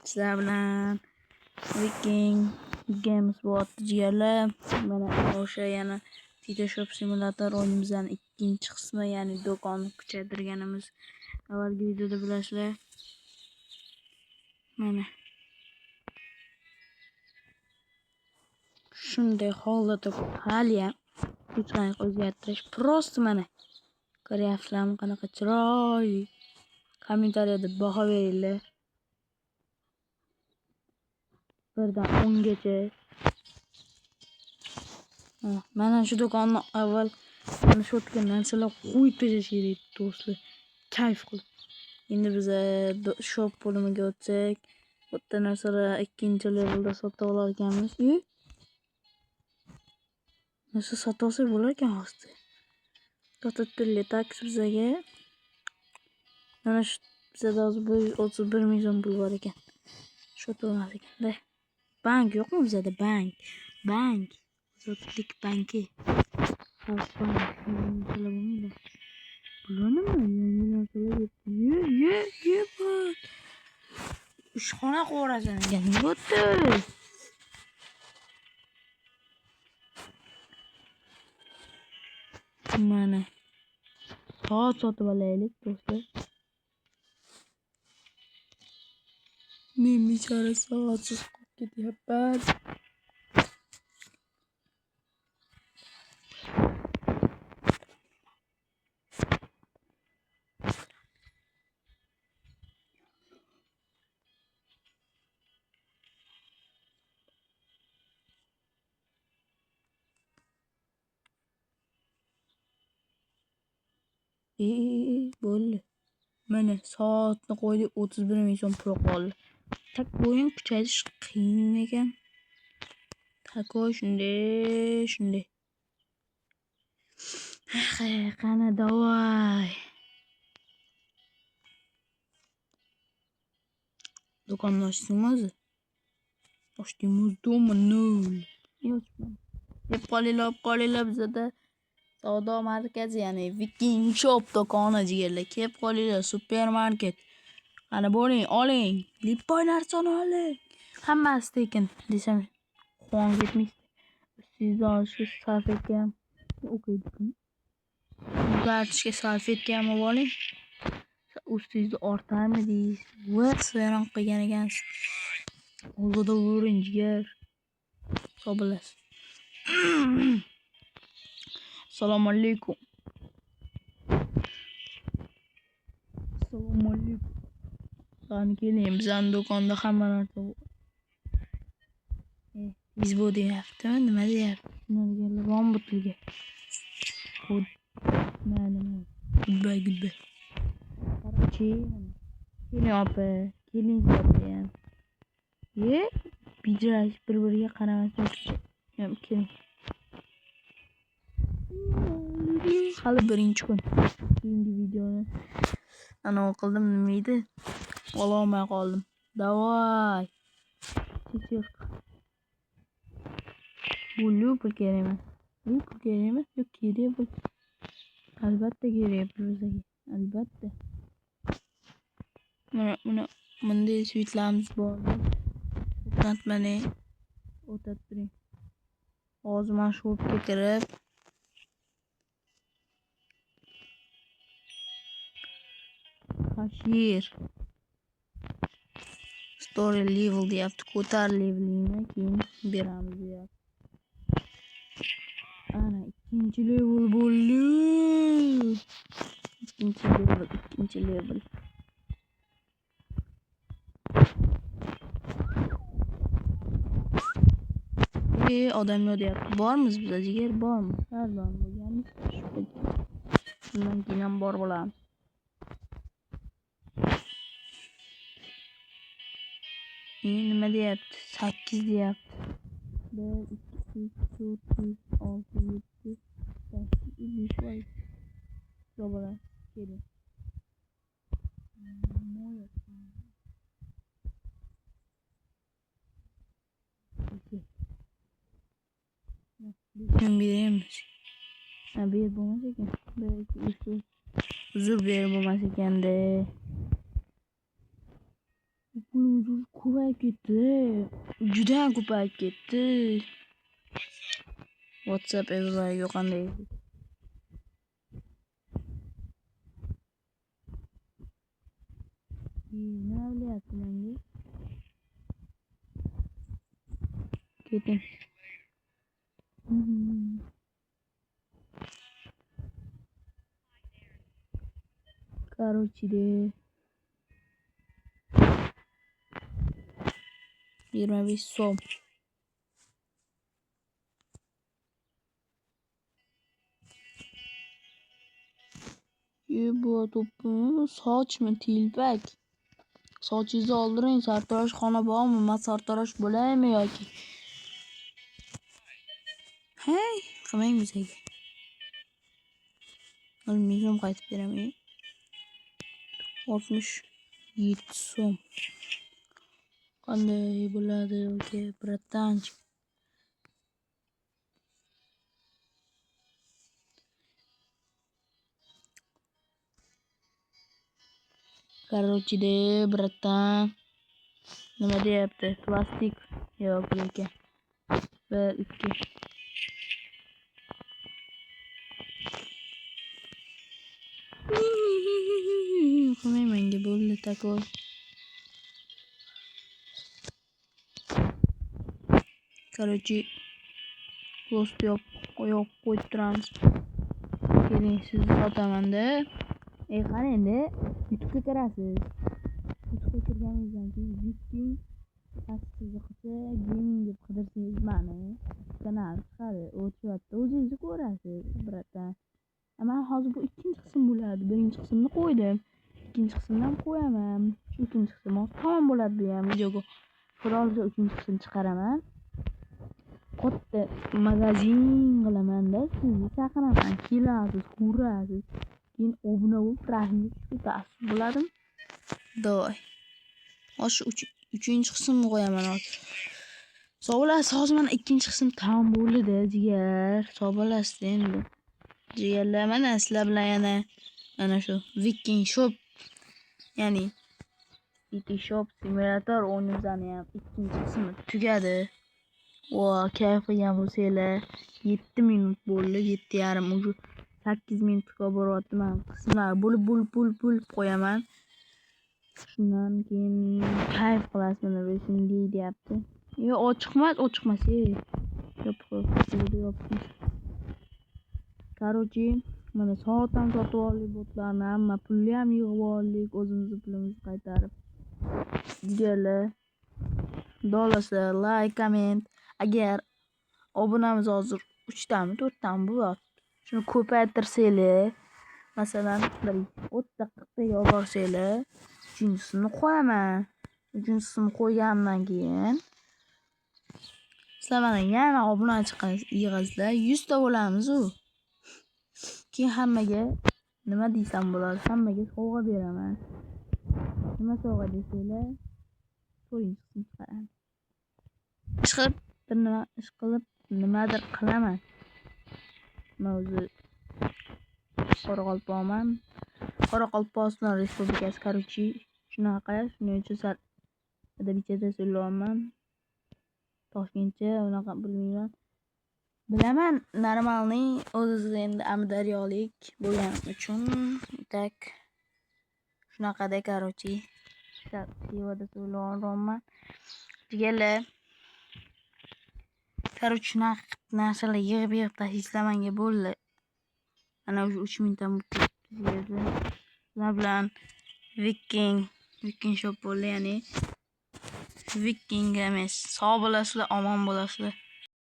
Sizlar bilan Viking Games jigarlar. Mana o'sha yana Photoshop simulator o'yinimizning ikkinchi qismi, ya'ni do'konni kuchaytirganimiz avvalgi videoda bilasizlar. Mana shunday holda hali uch rang o'zgartirish prosta mana. Ko'ryapsizlarmi qanaqa chiroyli? Kommentariyada baho beringlar. 1 dan 10 gacha. Mana shu do'konni avval mana shu yerga narsalar qo'yib tashlash kerak do'stlar. Kayf qilib. Endi biz shop bo'limiga o'tsak, bu yerda narsalar ikkinchi levelda sota olar ekanmiz. Narsa sota olsak bo'lar ekan hozir. To'xtatdilar taksi bizga. Mana shu bizda hozir 31 ming so'm pul bor ekan. Shu to'lmas ekan-da. Bank yo'qmi bizda? Bank. Zotlik banki. Xalq banki. Bularni yangi narsalar ye bor. Ishxona qo'rasan ekan. Bo'pti. Mana. Soat sotib olaylik do'stlar. Men bichara soatsiz qolib ketyapman. Bo'ldi. Mana soatni qo'ydik, 31 ming so'm pul qoldi. Tak o'yin kuchaytirish qiyin ekan. Takoy shunday. Qani davay. Do'konni ochdingmi o'zi? Ochdingmi do'ma nol. Yeb qolinglar bizda savdo markazi, ya'ni Viking Shop do'koni jigarlar. Kelib qolinglar, supermarket. Qani bo'ling, oling. Lipoy narsani oling. Hammasi tekin desam, quvonib ketmaysiz. Sizga olishga salfetka ham o'qiydi. Uzatishga salfetka ham oling. Ustingizda ortarmi deysiz. Vaqtdan qilgan ekansiz. Oldida o'ring jigar. Hisoblas. Assalomu alaykum. Qani keling, bizning do'konda hamma narsa bor. Izbo deyaptimi? Nima deyapti? Nima rombotlga. Mana. Goodbye. Keling opa, keling ham. Bijrash bir-biriga qaramasdan keling. Hali birinchi kun. Keyingi videoni anavi qildim, nima edi? Ololmay qoldim. Davay. Pul kerak emas. Pul kerak emas, yo'q kerak pul. Albatta kerak pul bizga. Albatta. Mana bunday svitlarimiz bor. Mana o'tab turing. Hozir mana shu yerga kirib Hashir Story level deyapti. Ko'tar levelingni keyin beramiz deyapti. Ana ikkinchi level bo'ldi. Ikkinchi level. Odam yo'q deyapti. Bormiz bizda jigar, bormi? Har doim bo'lganmiz. Bundan keyin ham bor bo'lamiz. Nima deyapti? 8 deyapti. 1 2 3 4 5 6 7 8 Dobra, keling. Beramiz. Bir bo'lmas ekan. Uzr berib bo'lmas ekanda. Pulimiz ko'payib ketdi. Juda ham ko'payib ketdi. WhatsApp Every'ga qanday? Ne olyapti menga? Keting. Короче, 25 so'm. Bu to'pni sochmi, telpak? Sochingizni oldiring, sartaroshxona bormi? Men sartarosh bo'laymi yoki? Hey, qilmang bizaga. 10 so'm qaytib beraman. 67 so'm. Qanday bo'ladi, oke, bratanchik? Короче, bratan. Nima deyapti? Plastik yo'q ekan. 1 2 qilmang menga bo'ldi takoy. Короче, post yo'q qo'yib turamiz. Keling, sizni sotaman-da. Qani endi YouTube'ga kirasiz. YouTube'ga kirganingizdan keyin Viking qiziqsa gaming deb qidirsangiz mani kanal chiqadi. O'tyapti. O'zingiz ko'rasiz, bratan. Men hozir bu ikkinchi qism bo'ladi. Birinchi qismni qo'ydim. Ikkinchi qismni ham qo'yaman. Ikkinchi qism tamom bo'ladi bu ham videoga. Xudo xohlasa uchinchi qism chiqaraman. Katta magazin qilaman-da, sizni chaqiraman. Kelasiz, ko'rasiz. Keyin obuna bo'lib, rahmingiz ko'tarasiz. Bo'ladimi? Doy. O'sha uchinchi qismni qo'yaman hozir. Sog' bo'lasiz, hozir mana ikkinchi qism tamom bo'ldi-da, jigar. Sog' bo'lasiz endi. Jigarlar, mana sizlar bilan yana mana shu Viking Shop, ya'ni City Shop Simulator o'yinimizni ham ikkinchi qismi tugadi. Kayf qilgan bo'lsanglar, 7 minut bo'ldi, 7,5 уже 8 minutga boryapti. Men qismlar bo'lib qo'yaman. Shundan keyin kayf qilasiz, mana bu shunday deyapti. Ochiqmas. Yopiq. Короче, mana soat ham sotib oldik, botlarni hamma pulni ham yig'ib oldik, o'zimizni pulimizni qaytarib. Jigarlar, dolasa, like, comment. Agar obunamiz hozir 3 tami, 4 tami bo'lyapti. Shuni ko'paytirsanglar, masalan, 30-40 ga borsanglar, uchinchisini qo'yaman. Uchinchisini qo'ygandan keyin sizlar mana yana obunachi yig'asizlar, 100 ta bo'lamiz-ku. Keyin hammaga nima deysam bo'ladi? Hammaga sovg'a beraman. Nima sovg'a desanglar, to'yinchi qism chiqaraman. Ish qilib nimadir qilaman. Men o'zi Qoraqalpoqman. Qoraqalpog'iston Respublikasi, короче, shunaqa, shuning uchun sal adabichada so'zlayman. Toshkentcha unaqa bilmayman. Bilaman, normalniy o'zingizda endi Amudaryolik bo'lganim uchun tak shunaqada, короче, sevada so'zlayman. Jigarlar, короче, shunaqa narsalar yig'ib tashlaysizlar menga bo'ldi. Ana o'sha 3000 ta bo'lib sizlar bilan Viking Shop bo'ldi, ya'ni Viking emas. Sog' bo'lasizlar, omon bo'lasizlar.